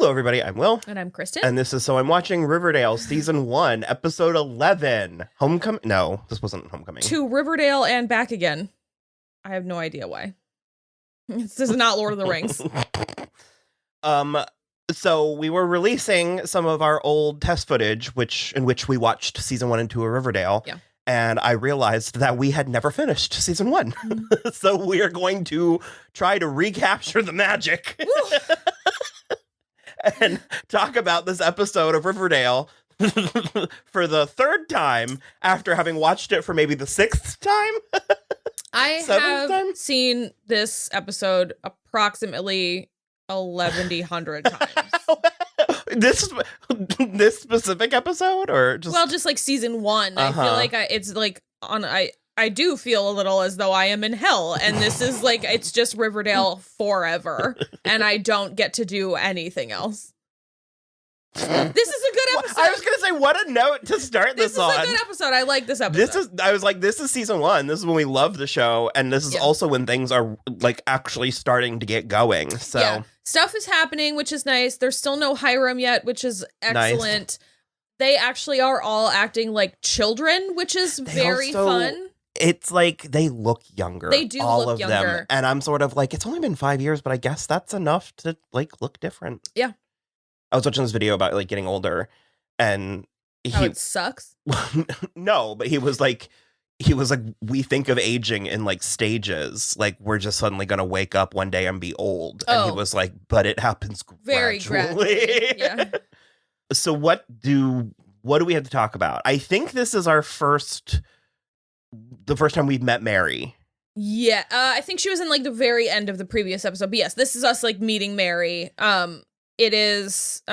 Hello, everybody. I'm Will. And I'm Kristen. And this is So I'm Watching Riverdale, Season 1, Episode 11. Homecoming? No, this wasn't Homecoming. To Riverdale and back again. I have no idea why. This is not Lord of the Rings. So we were releasing some of our old test footage, in which we watched Season 1 and 2 of Riverdale. Yeah. And I realized that we had never finished Season 1. So we are going to try to recapture the magic. And talk about this episode of Riverdale for the third time after having watched it for maybe the sixth time. I have seen this episode approximately 1,100 times. This specific episode, or just just like season 1. I feel like I do feel a little as though I am in hell, and this is like, it's just Riverdale forever, and I don't get to do anything else. This is a good episode. I was gonna say, what a note to start this on. This is a good episode. I like this episode. This is season 1. This is when we love the show, and this is also when things are like actually starting to get going. So yeah. Stuff is happening, which is nice. There's still no Hiram yet, which is excellent. Nice. They actually are all acting like children, which is very fun. It's like they look younger. They do all look of younger. Them. And I'm sort of like, it's only been 5 years, but I guess that's enough to like look different. Yeah. I was watching this video about like getting older, and it sucks. No, but he was like, we think of aging in like stages. Like we're just suddenly gonna wake up one day and be old. And he was like, but it happens very gradually. Yeah. So what do we have to talk about? I think this is the first time we've met Mary. Yeah, I think she was in like the very end of the previous episode. But yes, this is us like meeting Mary. It is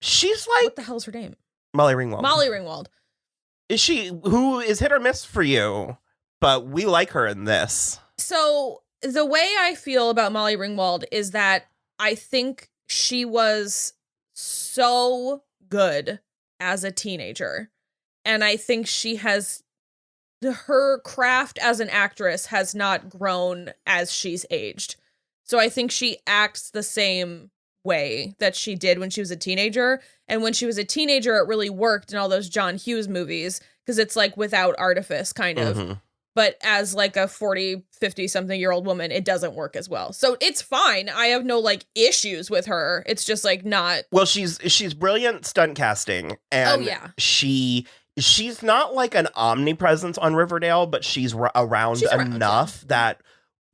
she's like, what the hell's her name? Molly Ringwald. Molly Ringwald. Is she, who is hit or miss for you, but we like her in this. So the way I feel about Molly Ringwald is that I think she was so good as a teenager. And I think her craft as an actress has not grown as she's aged. So I think she acts the same way that she did when she was a teenager. And when she was a teenager, it really worked in all those John Hughes movies because it's like without artifice kind of. Mm-hmm. But as like a 40, 50 something year old woman, it doesn't work as well. So it's fine. I have no like issues with her. It's just like not. Well, she's brilliant stunt casting. And she's not like an omnipresence on Riverdale, but she's around enough that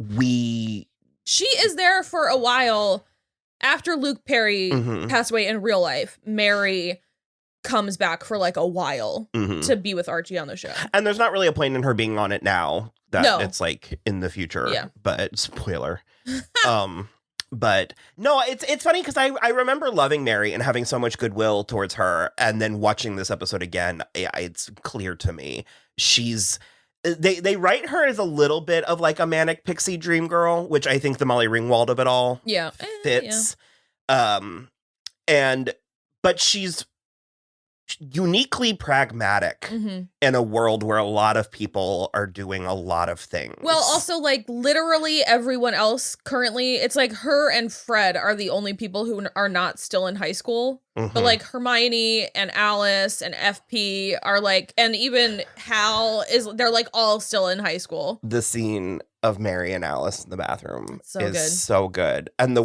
she is there for a while. After Luke Perry passed away in real life, Mary comes back for like a while to be with Archie on the show. And there's not really a point in her being on it now that it's like in the future. Yeah. But spoiler. But no, it's funny because I remember loving Mary and having so much goodwill towards her. And then watching this episode again, it's clear to me they write her as a little bit of like a manic pixie dream girl, which I think the Molly Ringwald of it all fits. Yeah. But she's uniquely pragmatic in a world where a lot of people are doing a lot of things. Well, also like literally everyone else currently, it's like her and Fred are the only people who are not still in high school. But like Hermione and Alice and FP are like, and even Hal they're like all still in high school. The scene of Mary and Alice in the bathroom is so good. And we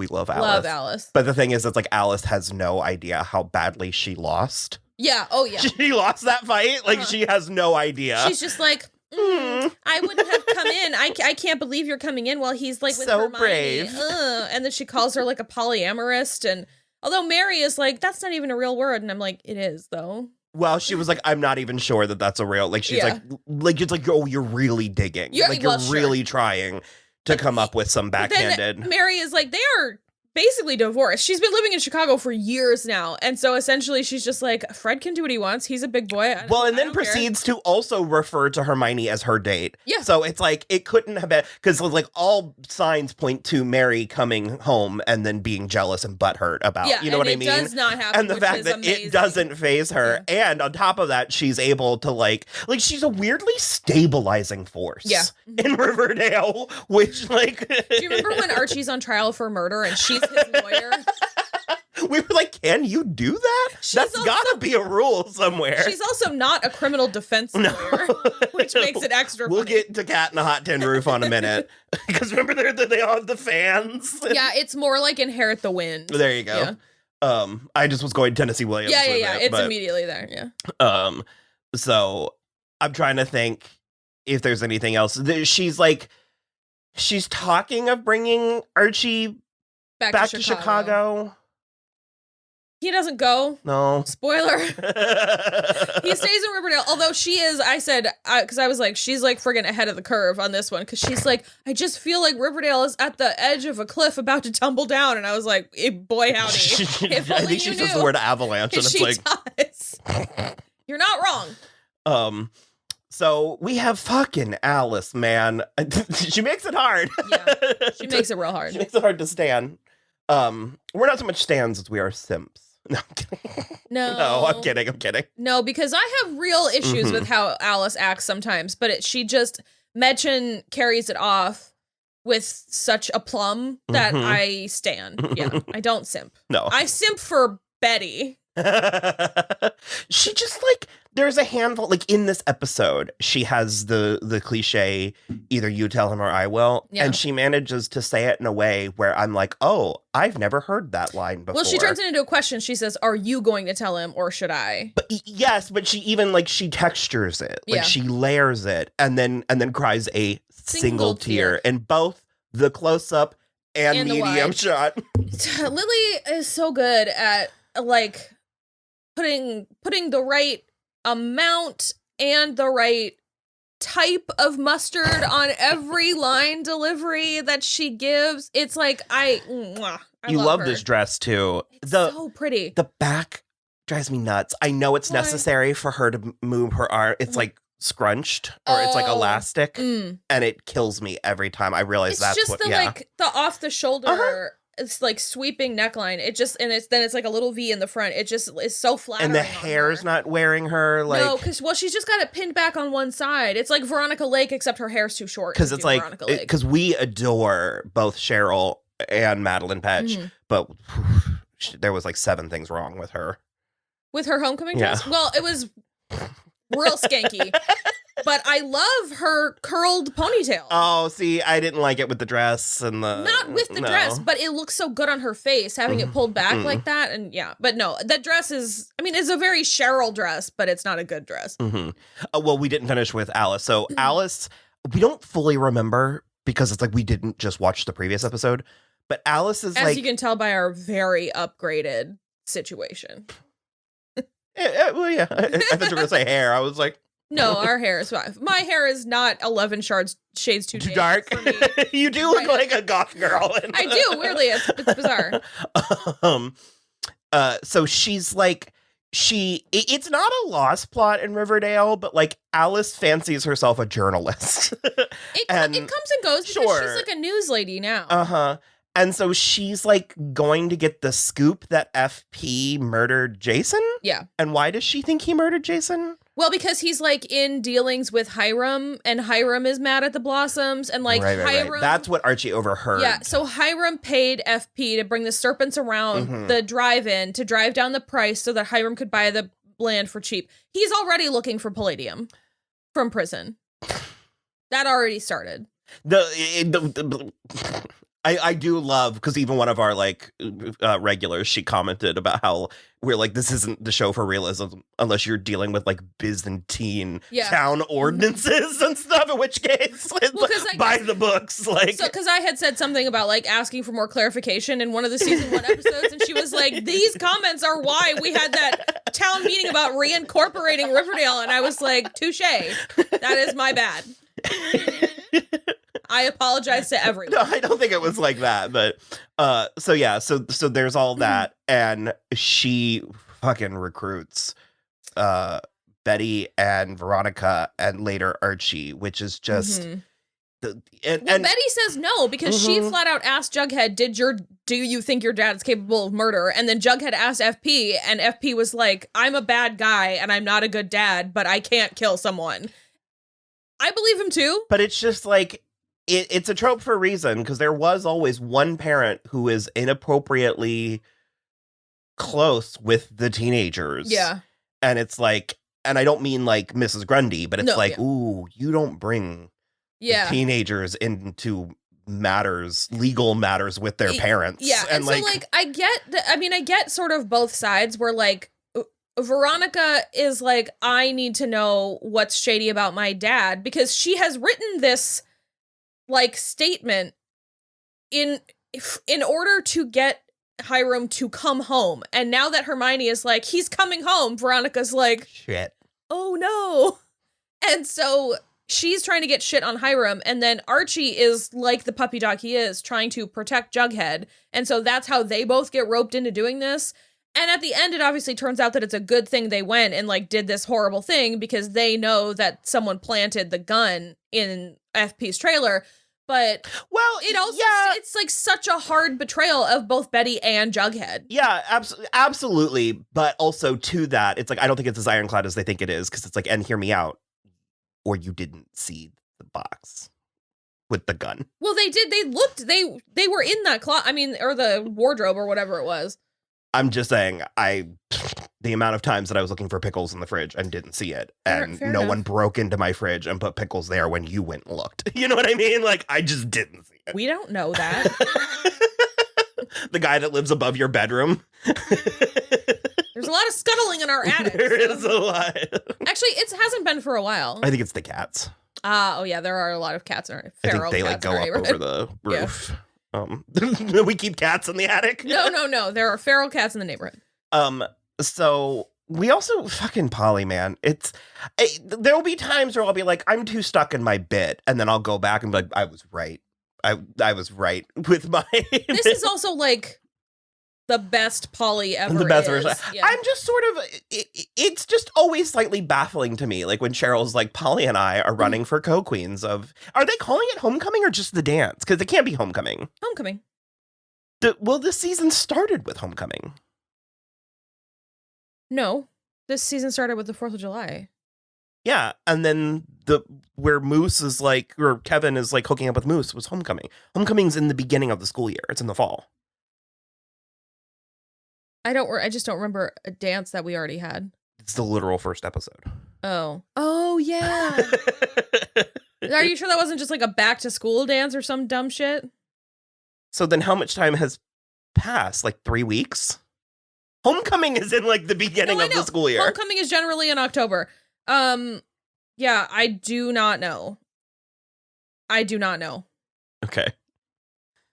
love Alice. Love Alice. But the thing is, it's like Alice has no idea how badly she lost. Yeah. Oh, yeah. She lost that fight. Like, she has no idea. She's just like, I wouldn't have come in. I can't believe you're coming in while he's like with so Hermione. Brave. And then she calls her like a polyamorist. And although Mary is like, that's not even a real word. And I'm like, it is, though. Well, she was like, I'm not even sure that that's a real. Like, she's it's like, oh, you're really digging. You're really trying to come up with some backhanded. Then Mary is like, basically divorced. She's been living in Chicago for years now. And so essentially she's just like, Fred can do what he wants. He's a big boy. And then proceeds to also refer to Hermione as her date. Yeah. So it's like, it couldn't have been, because like all signs point to Mary coming home and then being jealous and butthurt about, you know what I mean? It does not happen. And the fact that it doesn't faze her. Yeah. And on top of that, she's able to like she's a weirdly stabilizing force in Riverdale, which like. Do you remember when Archie's on trial for murder and she's his lawyer? We were like, can you do that? That's gotta be a rule somewhere. She's also not a criminal defense lawyer, which makes it extra We'll funny. get to Cat in a Hot Tin Roof on a minute. Because remember they all have the fans? Yeah, it's more like Inherit the Wind. There you go. Yeah. I just was going Tennessee Williams. Yeah. It's immediately there, yeah. So I'm trying to think if there's anything else. She's talking of bringing Archie back to Chicago. He doesn't go. No. Spoiler. He stays in Riverdale. Although she is, I said, because I was like, she's like friggin' ahead of the curve on this one. Because she's like, I just feel like Riverdale is at the edge of a cliff about to tumble down. And I was like, boy, howdy. I think she says the word avalanche. And it's like, does. You're not wrong. So we have fucking Alice, man. She makes it hard. Yeah, she makes it real hard. She makes it hard to stand. We're not so much stands as we are simps. No, I'm kidding. No, I'm kidding. No, because I have real issues with how Alice acts sometimes, but she just, Mädchen carries it off with such aplomb that I stand. Yeah, I don't simp. No. I simp for Betty. She just like, there's a handful, like in this episode, she has the cliche, either you tell him or I will. Yeah. And she manages to say it in a way where I'm like, oh, I've never heard that line before. Well, she turns it into a question. She says, are you going to tell him or should I? But yes, but she even like, she textures it. Like she layers it and then cries a single tear in both the close up and medium shot. Lily is so good at like putting the right amount and the right type of mustard on every line delivery that she gives. It's like I love this dress too. It's so pretty. The back drives me nuts. I know it's necessary for her to move her arm. It's like scrunched or it's like elastic, and it kills me every time I realize that's just what. Like the off the shoulder. It's like sweeping neckline. It just it's like a little V in the front. It just is so flattering. And the hair's not wearing her like no, because she's just got it pinned back on one side. It's like Veronica Lake, except her hair's too short. Because it's like because we adore both Cheryl and Madeline Petch, but there was like 7 things wrong with her. With her homecoming dress? Well, it was real skanky. But I love her curled ponytail. Oh, see, I didn't like it with the dress and the... Not with the dress, but it looks so good on her face, having it pulled back like that. And yeah, but no, that dress is, I mean, it's a very Cheryl dress, but it's not a good dress. Well, we didn't finish with Alice. So Alice, we don't fully remember because it's like we didn't just watch the previous episode. But Alice is As you can tell by our very upgraded situation. Well, yeah. I thought you were going to say hair. I was like... No, our hair is fine. My hair is not 11 shades too dark. For me. You do look like a goth girl. I do, weirdly. It's bizarre. So she's like, it's not a lost plot in Riverdale, but like Alice fancies herself a journalist. It comes and goes because she's like a news lady now. And so she's like going to get the scoop that FP murdered Jason? Yeah. And why does she think he murdered Jason? Well, because he's like in dealings with Hiram, and Hiram is mad at the Blossoms, and like Hiram. Right. That's what Archie overheard. Yeah, so Hiram paid FP to bring the serpents around the drive-in to drive down the price so that Hiram could buy the land for cheap. He's already looking for palladium from prison. That already started. I do love, because even one of our like regulars, she commented about how we're like, this isn't the show for realism unless you're dealing with like Byzantine town ordinances and stuff, in which case buy the books. Like, so because I had said something about like asking for more clarification in one of the season 1 episodes, and she was like, these comments are why we had that town meeting about reincorporating Riverdale, and I was like, touche, that is my bad. I apologize to everyone. No, I don't think it was like that, but so there's all that, and she fucking recruits Betty and Veronica and later Archie, which is just and Betty says no because she flat out asked Jughead, do you think your dad's capable of murder? And then Jughead asked FP, and FP was like, I'm a bad guy and I'm not a good dad, but I can't kill someone. I believe him too. But it's just like, it's a trope for a reason, because there was always one parent who is inappropriately close with the teenagers. Yeah. And it's like, and I don't mean like Mrs. Grundy, but it's ooh, you don't bring the teenagers into legal matters with their parents. Yeah. And so I get sort of both sides where like Veronica is like, I need to know what's shady about my dad, because she has written this like statement in order to get Hiram to come home. And now that Hermione is like, he's coming home, Veronica's like, shit. Oh no. And so she's trying to get shit on Hiram, and then Archie is like the puppy dog he is, trying to protect Jughead. And so that's how they both get roped into doing this. And at the end, it obviously turns out that it's a good thing they went and like did this horrible thing, because they know that someone planted the gun in FP's trailer. But it also it's like such a hard betrayal of both Betty and Jughead. Yeah, absolutely. But also to that, it's like, I don't think it's as ironclad as they think it is, because it's like, and hear me out, or you didn't see the box with the gun. Well, they did. They were in that closet. I mean, or the wardrobe or whatever it was. I'm just saying, the amount of times that I was looking for pickles in the fridge and didn't see it, and fair no enough. one broke into my fridge and put pickles there when you went and looked. You know what I mean? Like, I just didn't see it. We don't know that. The guy that lives above your bedroom. There's a lot of scuttling in our attic. There is a lot. Actually, it hasn't been for a while. I think it's the cats. Oh yeah, there are a lot of cats in our feral. I think they like go up over the roof. Yeah. We keep cats in the attic. No. There are feral cats in the neighborhood. So we also fucking Polly, man. There will be times where I'll be like, I'm too stuck in my bit, and then I'll go back and be like, I was right. I was right with my. This is also like the best Polly ever. The best version. Yeah. I'm just sort of. It's just always slightly baffling to me, like when Cheryl's like, Polly and I are running for co-queens of. Are they calling it Homecoming or just the dance? Because it can't be Homecoming. Homecoming. This season started with Homecoming. No, this season started with the 4th of July. Yeah, and then where Moose is like, or Kevin is like hooking up with Moose was Homecoming. Homecoming's in the beginning of the school year. It's in the fall. I just don't remember a dance that we already had. It's the literal first episode. Oh yeah. Are you sure that wasn't just like a back to school dance or some dumb shit? So then how much time has passed? Like 3 weeks? Homecoming is in like the beginning of the school year. Homecoming is generally in October. Yeah, I do not know. Okay.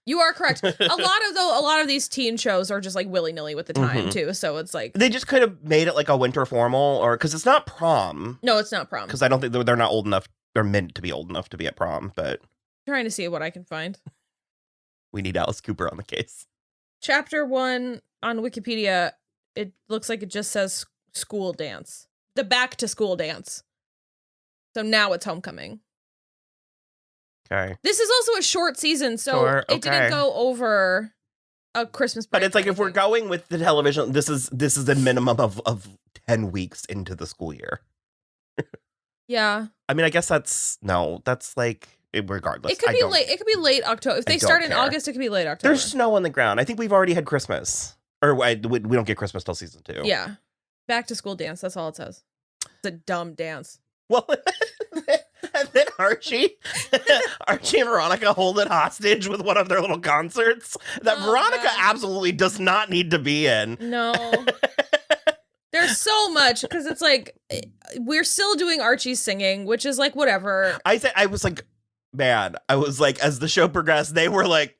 You are correct. A lot of these teen shows are just like willy-nilly with the time too. So it's like they just could have made it like a winter formal, or because it's not prom. No, it's not prom. Because I don't think they're not old enough. They're meant to be old enough to be at prom, but trying to see what I can find. We need Alice Cooper on the case. Chapter 1 on Wikipedia, it looks like it just says school dance. The back to school dance. So now it's Homecoming. Okay. This is also a short season, so it didn't go over a Christmas break. But it's like if we're going with the television, this is a minimum of 10 weeks into the school year. Yeah. I mean, I guess that's like regardless. It could be late. It could be late October. If they start in August, it could be late October. There's snow on the ground. I think we've already had Christmas. Or we don't get Christmas till season 2. Yeah. Back to school dance. That's all it says. It's a dumb dance. Well, and then Archie and Veronica hold it hostage with one of their little concerts that Veronica absolutely does not need to be in. No. There's so much, because it's like, we're still doing Archie's singing, which is like, whatever. I was like, as the show progressed, they were like.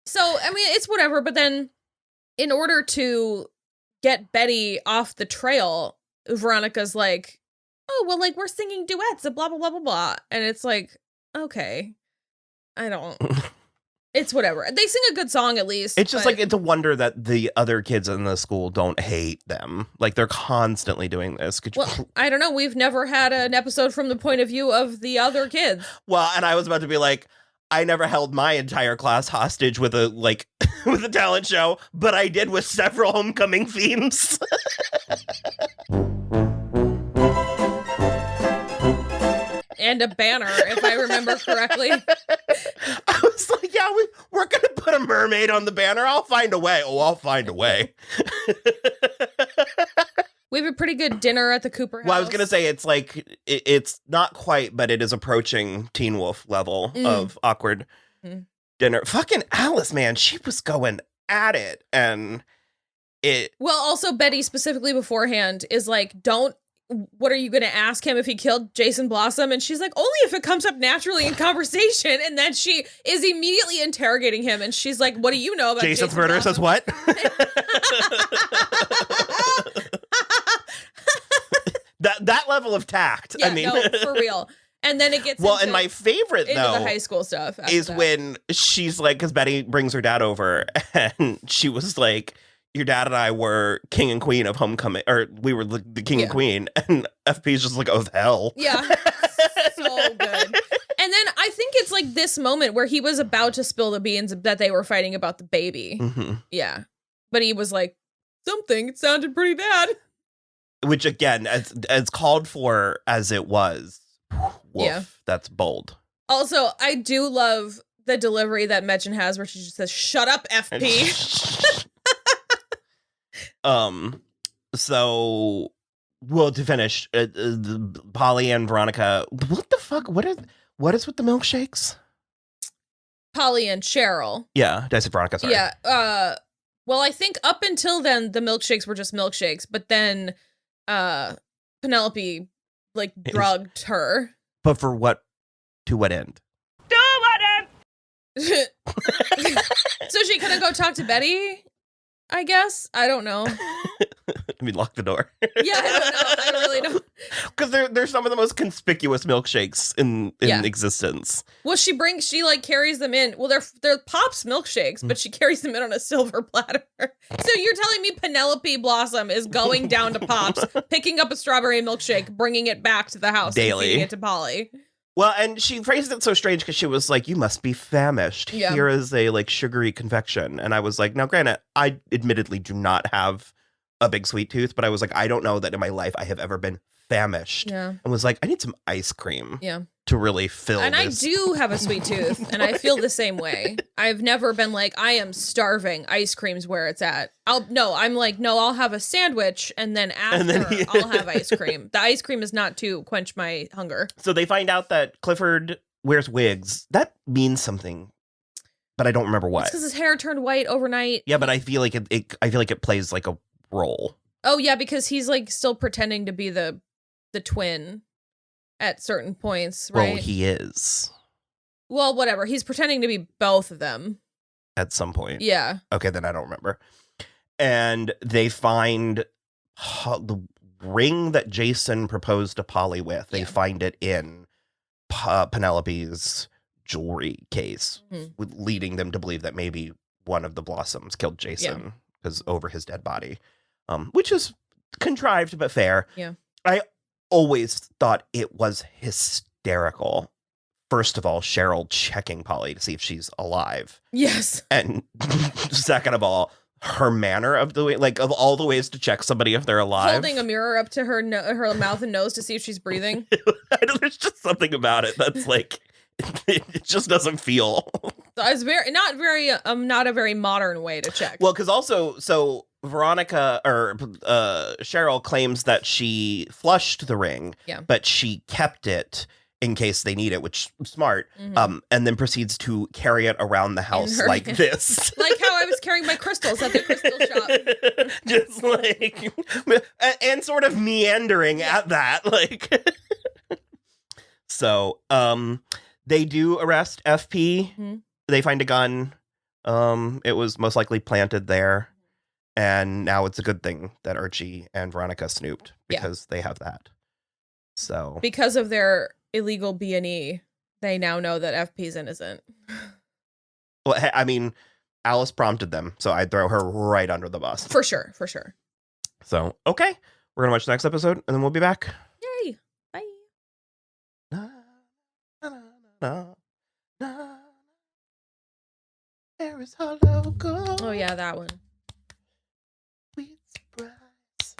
So, I mean, it's whatever, but then in order to get Betty off the trail, Veronica's like, oh, well, like, we're singing duets and blah, blah, blah, blah, blah. And it's like, okay, I don't. It's whatever. They sing a good song at least. It's just like, it's a wonder that the other kids in the school don't hate them. Like, they're constantly doing this. Well, I don't know. We've never had an episode from the point of view of the other kids. Well, and I was about to be like, I never held my entire class hostage with a with a talent show, but I did with several homecoming themes. And a banner, if I remember correctly. I was like, yeah, we're going to put a mermaid on the banner. I'll find a way. Oh, I'll find a way. We have a pretty good dinner at the Cooper house. Well, I was going to say, it's like, it's not quite, but it is approaching Teen Wolf level of awkward dinner. Fucking Alice, man, she was going at it. And it... Well, also, Betty specifically beforehand is like, what are you going to ask him if he killed Jason Blossom? And she's like, only if it comes up naturally in conversation. And then she is immediately interrogating him. And she's like, what do you know about Jason's Jason murder? Blossom? Says what? that level of tact. Yeah, I mean, no, for real. And then it gets and my favorite, into though, the high school stuff is when she's like, because Betty brings her dad over, and she was like, your dad and I were king and queen of homecoming, or we were the king and queen, and FP's just like, oh, hell. Yeah, so good. And then I think it's like this moment where he was about to spill the beans that they were fighting about the baby. Mm-hmm. Yeah. But he was like, it sounded pretty bad. Which, again, as called for as it was, woof, that's bold. Also, I do love the delivery that Metchen has where she just says, shut up, FP. So, well, to finish, Polly and Veronica, what the fuck? What is with the milkshakes? Polly and Cheryl. Yeah, did I say Veronica? Sorry. Yeah. Well, I think up until then, the milkshakes were just milkshakes, but then Penelope, like, drugged her. But for what? To what end? To what end? So she couldn't go talk to Betty? I guess. I don't know. I mean, lock the door. Yeah, I don't know. I really don't. Because they're some of the most conspicuous milkshakes in existence. Well, she like carries them in. Well, they're Pop's milkshakes, but she carries them in on a silver platter. So you're telling me Penelope Blossom is going down to Pop's, picking up a strawberry milkshake, bringing it back to the house, daily, and feeding it to Polly. Well, and she phrased it so strange because she was like, you must be famished. Yeah. Here is a like sugary confection. And I was like, now granted, I admittedly do not have a big sweet tooth, but I was like, I don't know that in my life I have ever been famished. Yeah. And was like, I need some ice cream. Yeah. To really fill and this. I do have a sweet tooth, and I feel the same way. I've never been like, I am starving. Ice cream's where it's at. I'm like, no, I'll have a sandwich, and then after I'll have ice cream. The ice cream is not to quench my hunger. So they find out that Clifford wears wigs. That means something, but I don't remember what. It's because his hair turned white overnight. Yeah, but I feel like it plays like a role. Oh yeah, because he's like still pretending to be the twin. At certain points, right? Oh, he is. Well, whatever. He's pretending to be both of them. At some point. Yeah. Okay, then I don't remember. And they find the ring that Jason proposed to Polly with. They find it in Penelope's jewelry case, leading them to believe that maybe one of the Blossoms killed Jason because over his dead body, which is contrived but fair. Yeah. I always thought it was hysterical. First of all, Cheryl checking Polly to see if she's alive. Yes. And second of all, her manner of the way, like of all the ways to check somebody if they're alive. Holding a mirror up to her mouth and nose to see if she's breathing. I know, there's just something about it that's like, it just doesn't feel. It's not a very modern way to check. Well, because also, so Veronica or Cheryl claims that she flushed the ring, but she kept it in case they need it, which is smart, and then proceeds to carry it around the house like this. Like how I was carrying my crystals at the crystal shop. Just like, and sort of meandering at that. Like, so, they do arrest FP. Mm-hmm. They find a gun. It was most likely planted there. And now it's a good thing that Archie and Veronica snooped because they have that. So because of their illegal B&E, they now know that FP's innocent. Well, I mean, Alice prompted them, so I'd throw her right under the bus. For sure. So, okay. We're going to watch the next episode, and then we'll be back. Yay. Bye. Na, na, na, na, there is hollow gold. Oh, yeah, that one. Sweet surprise.